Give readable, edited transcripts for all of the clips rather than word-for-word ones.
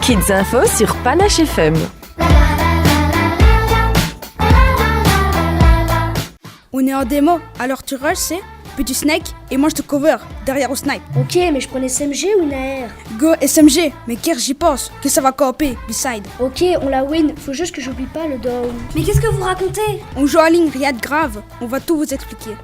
Kids Info sur Panache FM. On est en démo, alors tu rush, c'est puis tu snake et moi je te cover derrière au snipe. Ok, mais je prenais SMG ou une AR? Go SMG, mais guerre j'y pense, que ça va coopérer, beside. Ok, on la win, faut juste que j'oublie pas le down. Mais qu'est-ce que vous racontez? On joue en ligne, rien de grave, on va tout vous expliquer.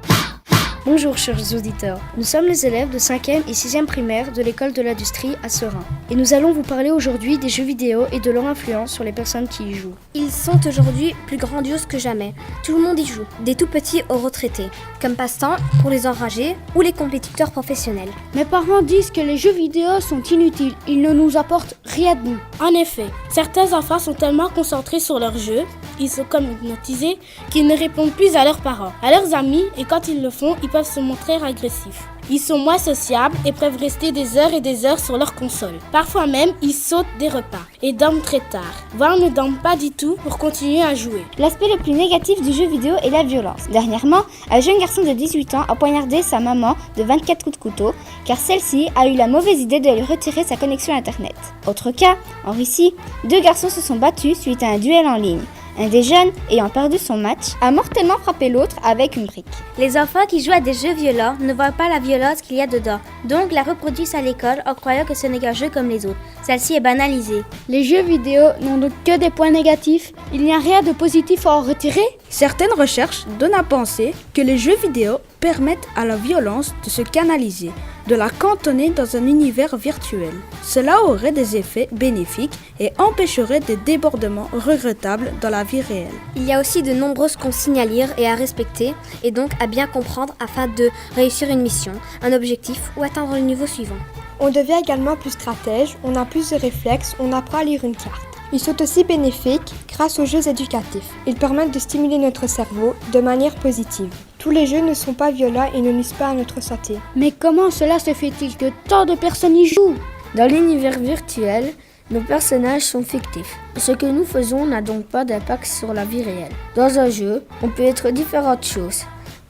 Bonjour chers auditeurs, nous sommes les élèves de 5e et 6e primaire de l'école de l'industrie à Seraing. Et nous allons vous parler aujourd'hui des jeux vidéo et de leur influence sur les personnes qui y jouent. Ils sont aujourd'hui plus grandioses que jamais. Tout le monde y joue, des tout petits aux retraités, comme passe-temps pour les enragés ou les compétiteurs professionnels. Mes parents disent que les jeux vidéo sont inutiles, ils ne nous apportent rien de bon. En effet, certains enfants sont tellement concentrés sur leurs jeux, ils sont comme hypnotisés, qu'ils ne répondent plus à leurs parents, à leurs amis, et quand ils le font, ils peuvent se montrer agressifs. Ils sont moins sociables et peuvent rester des heures et des heures sur leur console. Parfois même, ils sautent des repas et dorment très tard, voire ne dorment pas du tout pour continuer à jouer. L'aspect le plus négatif du jeu vidéo est la violence. Dernièrement, un jeune garçon de 18 ans a poignardé sa maman de 24 coups de couteau car celle-ci a eu la mauvaise idée de lui retirer sa connexion Internet. Autre cas, en Russie, 2 garçons se sont battus suite à un duel en ligne. Un des jeunes, ayant perdu son match, a mortellement frappé l'autre avec une brique. Les enfants qui jouent à des jeux violents ne voient pas la violence qu'il y a dedans, donc la reproduisent à l'école en croyant que ce n'est qu'un jeu comme les autres. Celle-ci est banalisée. Les jeux vidéo n'ont donc que des points négatifs, il n'y a rien de positif à en retirer. Certaines recherches donnent à penser que les jeux vidéo permettent à la violence de se canaliser, de la cantonner dans un univers virtuel. Cela aurait des effets bénéfiques et empêcherait des débordements regrettables dans la vie réelle. Il y a aussi de nombreuses consignes à lire et à respecter, et donc à bien comprendre afin de réussir une mission, un objectif ou atteindre le niveau suivant. On devient également plus stratège, on a plus de réflexes, on apprend à lire une carte. Ils sont aussi bénéfiques grâce aux jeux éducatifs. Ils permettent de stimuler notre cerveau de manière positive. Tous les jeux ne sont pas violents et ne nuisent pas à notre santé. Mais comment cela se fait-il que tant de personnes y jouent? Dans l'univers virtuel, nos personnages sont fictifs. Ce que nous faisons n'a donc pas d'impact sur la vie réelle. Dans un jeu, on peut être différentes choses.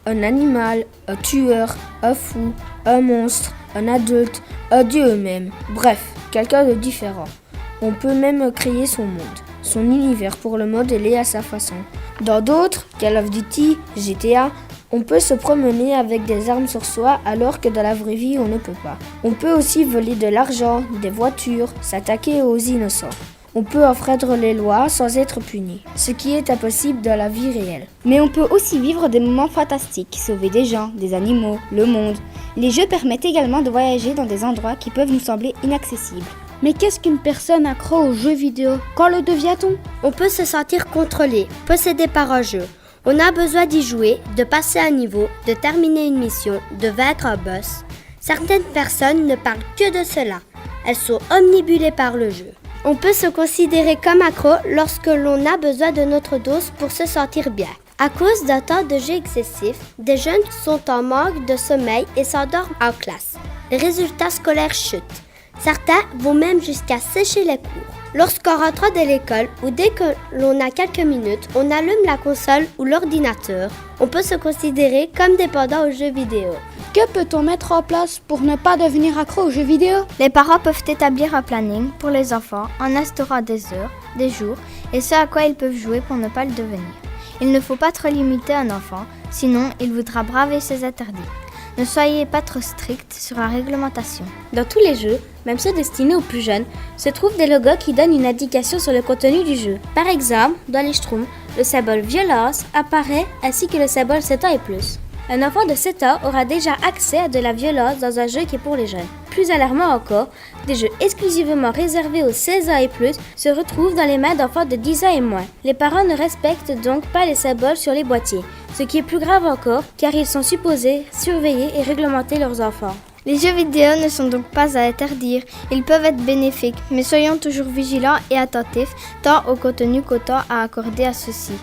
Un animal, un tueur, un fou, un monstre, un adulte, un dieu même. Bref, quelqu'un de différent. On peut même créer son monde, son univers pour le modeler à sa façon. Dans d'autres, Call of Duty, GTA, on peut se promener avec des armes sur soi alors que dans la vraie vie on ne peut pas. On peut aussi voler de l'argent, des voitures, s'attaquer aux innocents. On peut enfreindre les lois sans être puni, ce qui est impossible dans la vie réelle. Mais on peut aussi vivre des moments fantastiques, sauver des gens, des animaux, le monde. Les jeux permettent également de voyager dans des endroits qui peuvent nous sembler inaccessibles. Mais qu'est-ce qu'une personne accro aux jeux vidéo? Quand le devient-on? On peut se sentir contrôlé, possédé par un jeu. On a besoin d'y jouer, de passer un niveau, de terminer une mission, de vaincre un boss. Certaines personnes ne parlent que de cela. Elles sont omnibulées par le jeu. On peut se considérer comme accro lorsque l'on a besoin de notre dose pour se sentir bien. À cause d'un temps de jeu excessif, des jeunes sont en manque de sommeil et s'endorment en classe. Les résultats scolaires chutent. Certains vont même jusqu'à sécher les cours. Lorsqu'en rentrant de l'école ou dès que l'on a quelques minutes, on allume la console ou l'ordinateur, on peut se considérer comme dépendant aux jeux vidéo. Que peut-on mettre en place pour ne pas devenir accro aux jeux vidéo? Les parents peuvent établir un planning pour les enfants en instaurant des heures, des jours et ce à quoi ils peuvent jouer pour ne pas le devenir. Il ne faut pas trop limiter un enfant, sinon il voudra braver ses interdits. Ne soyez pas trop strict sur la réglementation. Dans tous les jeux, même ceux destinés aux plus jeunes, se trouvent des logos qui donnent une indication sur le contenu du jeu. Par exemple, dans les Schtroumpfs, le symbole violence apparaît ainsi que le symbole 7 ans et plus. Un enfant de 7 ans aura déjà accès à de la violence dans un jeu qui est pour les jeunes. Plus alarmant encore, des jeux exclusivement réservés aux 16 ans et plus se retrouvent dans les mains d'enfants de 10 ans et moins. Les parents ne respectent donc pas les symboles sur les boîtiers, ce qui est plus grave encore car ils sont supposés surveiller et réglementer leurs enfants. Les jeux vidéo ne sont donc pas à interdire, ils peuvent être bénéfiques, mais soyons toujours vigilants et attentifs tant au contenu qu'au temps à accorder à ceux-ci.